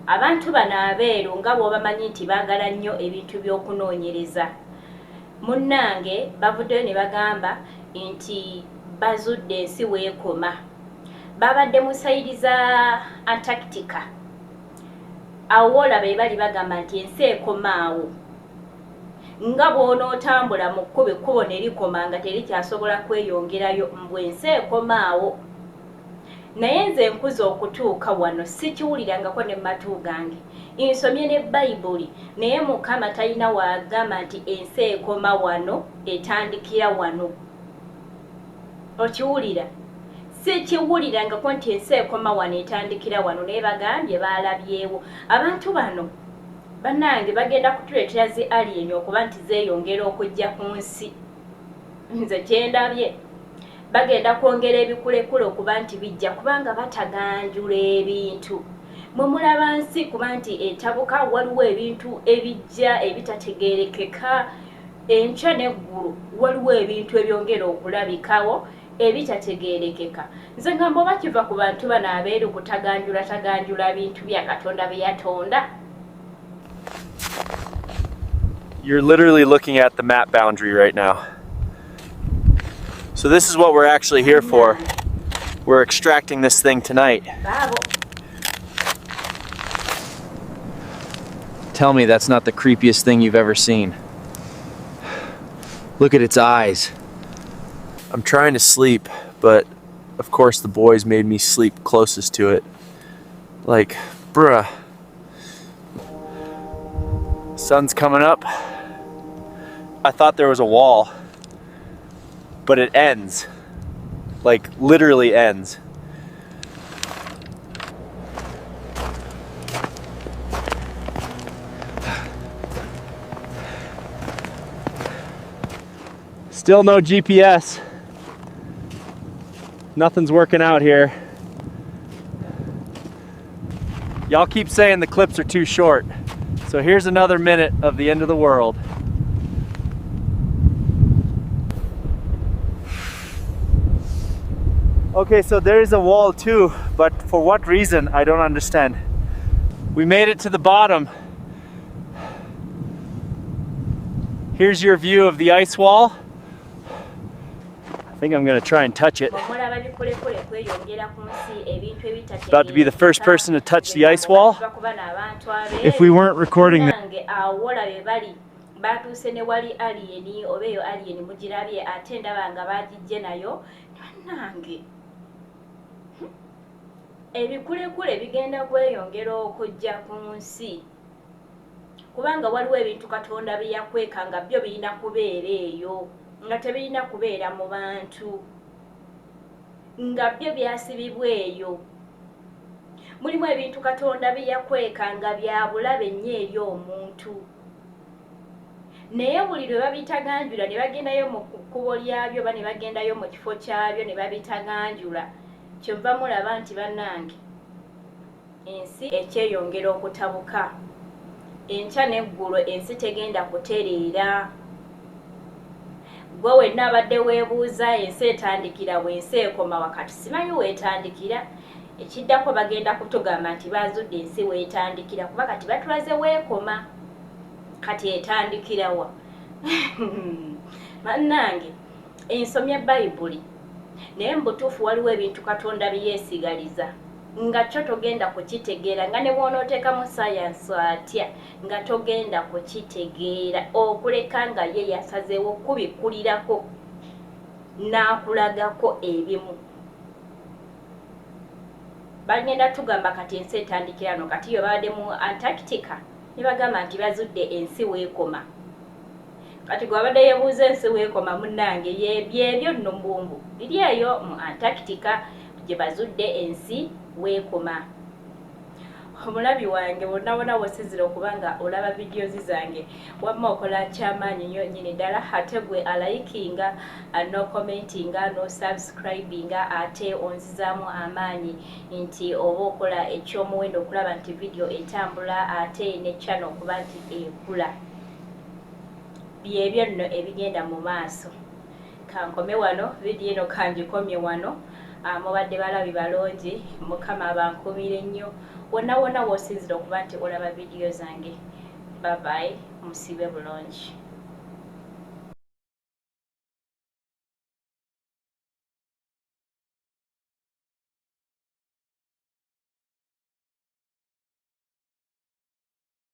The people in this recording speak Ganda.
abantu bano abeeru nga bw'obamanyi nti baagala nnyo ebintu by'okunoonyereza. Munnange bavuddeyo ne bagamba nti bazudde ensi wekoma. Babadde mu sayidi za Antarctica. Awo olaba bali bagamba nti ensi ekomaawo. Nga bw'onootambula mu kkubo ekkubo ne likoma nga terikyasobola kweyongerayo mbwe ensi ekomaawo. Naye nze nkuza okutuuka wano sikiwulirangako ne matu gange. Nsomye ne Bayibuli naye Mukama talina wagamba nti ensi ekoma wano etandikira wano. Okiwulira? Sikiwulirangako nti ensi ekoma wano etandikira wano naye bagambye balabyewo. Abantu bano bannange bagenda kutuleetera zi alien okuba nti zeeyongera okujja ku nsi. Nze kyendabye bagenda kwongera ebikulekule okuba nti bijja kubanga bataganjula ebintu. Mwe mulaba nsi kuba nti etabuka waliwo ebintu ebijja ebitategeerekeka. Enkya n'eggulu waliwo ebintu ebyongera okulabikawo ebitategeerekeka. Nze ngamba oba kiva ku bantu bano abeeru kutaganjula bintu bya Katonda bye yatonda. You're literally looking at the map boundary right now. So this is what we're actually here for. We're extracting this thing tonight. Tell me that's not the creepiest thing you've ever seen. Look at its eyes. I'm trying to sleep, but of course the boys made me sleep closest to it. Like, bruh. Sun's coming up. I thought there was a wall, but it ends. Like, literally ends. Still no GPS. Nothing's working out here. Y'all keep saying the clips are too short. So here's another minute of the end of the world. Okay, so there is a wall too, but for what reason, I don't understand. We made it to the bottom. Here's your view of the ice wall. I think I'm gonna try and touch it. About to be the first person to touch the ice wall. If we weren't recording that. Ebikulekule bigenda kweyongera okujja ku nsi kubanga waliwo ebintu Katonda bye yakweka nga byo birina kubeera eyo nga tebirina kubeera mu bantu nga byo byasibibwa eyo. Mulimu ebintu Katonda bye yakweka nga bya bulabe nnyo eri omuntu naye buli lwe babitaganjula ne bagendayo mu kkubo lyabyo ba ne bagendayo mu kifo kyabyo ne babitaganjula. Kyova mulaba nti bannange ensi ekyeyongera okutabuka. Enkya n'eggulu ensi tegenda kutereera. Gwe wenna abadde weebuuza ensi etandikira bwensi ekoma wakati simanyi weetandikira. Ekiddako bagenda kutugamba nti bazudde ensi weetandikira kuba kati batulaze weekoma kati etandikirawa. Bannange ensomye Bayibuli naye mu butuufu waliwo ebintu Katonda bye yeesigaliza nga kyo togenda kukitegeera nga ne bw'onooteeka mu sayansi atya nga togenda kukitegeera okuleka nga ye yasazeewo kubikkulirako n'akulagako ebimu. Bagenda tugamba kati ensi etandikira no kati yo babadde mu Antarctica ne bagamba nti bazudde ensi weekoma. Kati gwabadde yeebuuza ensi weekoma munnange byebyo nno mbumbu biri eyo mu Antarctica gye bazudde ensi weekoma. Omulabi wange bonna bw'osizira okubanga olaba videozi zange wamma okola kyamaanyi nnyo nnyini ddala ate gwe alayikinga no commentinga no subscribinga ate onzizaamu amaanyi nti oba okola ekyomuwendo okulaba nti video etambula ate ne channel okuba nti ekula. Byebyo nno ebigenda mu maaso. Kankome wano video eno kangikomye wano. Mubadde balabi balungi Mukama abankumire nnyo wonna wonna w'osinzira okuba nti olaba vidiyo zange. Bye bye, musibe bulungi.